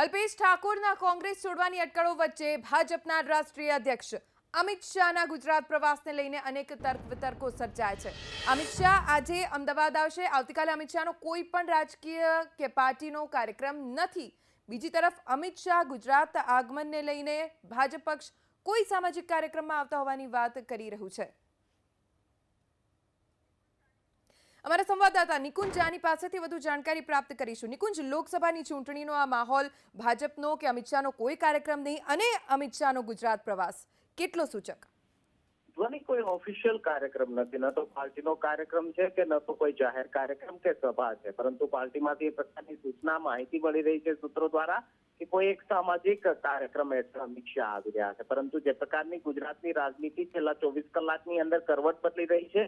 અલ્પેશ ઠાકોરના કોંગ્રેસ છોડવાની અટકળો વચ્ચે ભાજપના રાષ્ટ્રીય અધ્યક્ષ અમિત શાહના ગુજરાત પ્રવાસને લઈને અનેક તર્ક વિતર્કો સર્જાય છે। અમિત શાહ આજે અમદાવાદ આવશે। આવતીકાલે અમિત શાહનો કોઈ પણ રાજકીય કે પાર્ટીનો કાર્યક્રમ નથી। બીજી તરફ અમિત શાહ ગુજરાત આગમનને લઈને ભાજપ પક્ષ કોઈ સામાજિક કાર્યક્રમમાં આવતા હોવાની વાત કરી રહ્યું છે। અમારા સંવાદદાતા નિકુંજ જાની પાસેથી વધુ જાણકારી પ્રાપ્ત કરીશું। નિકુંજ, લોકસભાની ચૂંટણીનો આ માહોલ, ભાજપનો કે અમિત શાહનો કોઈ કાર્યક્રમ નહીં અને અમિત શાહનો ગુજરાત પ્રવાસ કેટલો સૂચક? ધ્વનિ કોઈ ઓફિશિયલ કાર્યક્રમ નથી, ન તો પાર્ટીનો કાર્યક્રમ છે કે ન તો કોઈ જાહેર કાર્યક્રમ કે સભા છે, પરંતુ પાર્ટીમાંથી એ પ્રકારની સૂચના માહિતી મળી રહી છે સૂત્રો દ્વારા કે કોઈ એક સામાજિક કાર્યક્રમ હેઠળ અમિત શાહ આવી રહ્યા છે। પરંતુ જે પ્રકારની ગુજરાતની રાજનીતિ છેલ્લા 24 કલાકની અંદર કરવટ બદલી રહી છે,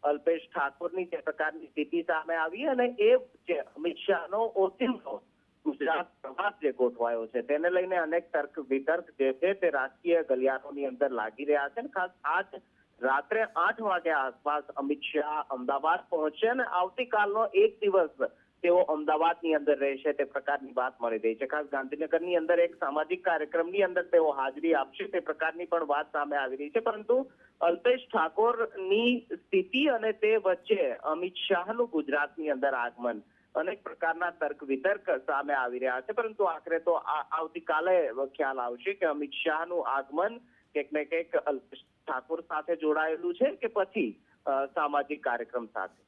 અલ્પેશ ઠાકોરની જે પ્રકારની સ્થિતિ સામે આવી અને એ જે અમિત શાહનો ઓચિંતો ગુજરાત પ્રવાસ જે ગોઠવાયો છે તેને લઈને અનેક તર્ક વિતર્ક જે છે તે રાજકીય ગલિયારોની અંદર લાગી રહ્યા છે। ખાસ આજ રાત્રે 8 વાગ્યા આસપાસ અમિત શાહ અમદાવાદ પહોંચશે અને આવતીકાલનો એક દિવસ તેઓ અમદાવાદની અંદર રહેશે તે પ્રકારની વાત મળી રહી છે। ખાસ ગાંધીનગરની અંદર એક સામાજિક કાર્યક્રમની અંદર તેઓ હાજરી આપશે તે પ્રકારની પણ વાત સામે આવી રહી છે। પરંતુ અલ્પેશ ઠાકોરની સ્થિતિ અને તે વચ્ચે અમિત શાહનું ગુજરાતની અંદર આગમન, અનેક પ્રકારના તર્ક વિતર્ક સામે આવી રહ્યા છે। પરંતુ આખરે તો આવતીકાલે ખ્યાલ આવશે કે અમિત શાહનું આગમન કંઈક ને કંઈક અલ્પેશ ઠાકોર સાથે જોડાયેલું છે કે પછી સામાજિક કાર્યક્રમ સાથે।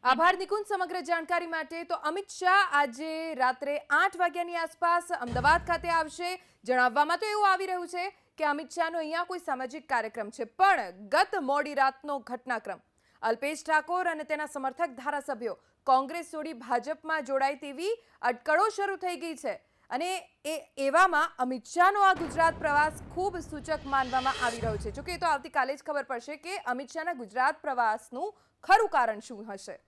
આભાર નિકુંજ સમગ્ર જાણકારી માટે। તો અમિત શાહ આજે રાત્રે 8 વાગ્યાની આસપાસ અમદાવાદ ખાતે આવશે। જણાવવામાં તો એવું આવી રહ્યું છે કે અમિત શાહનો અહીંયા કોઈ સામાજિક કાર્યક્રમ છે, પણ ગત મોડી રાતનો ઘટનાક્રમ, અલ્પેશ ઠાકોર અને તેના સમર્થક ધારાસભ્યો કોંગ્રેસ છોડી ભાજપમાં જોડાય તેવી અટકળો શરૂ થઈ ગઈ છે અને એવામાં અમિત શાહનો આ ગુજરાત પ્રવાસ ખૂબ સૂચક માનવામાં આવી રહ્યો છે। જોકે એ તો આવતીકાલે જ ખબર પડશે કે અમિત શાહના ગુજરાત પ્રવાસનું ખરું કારણ શું હશે।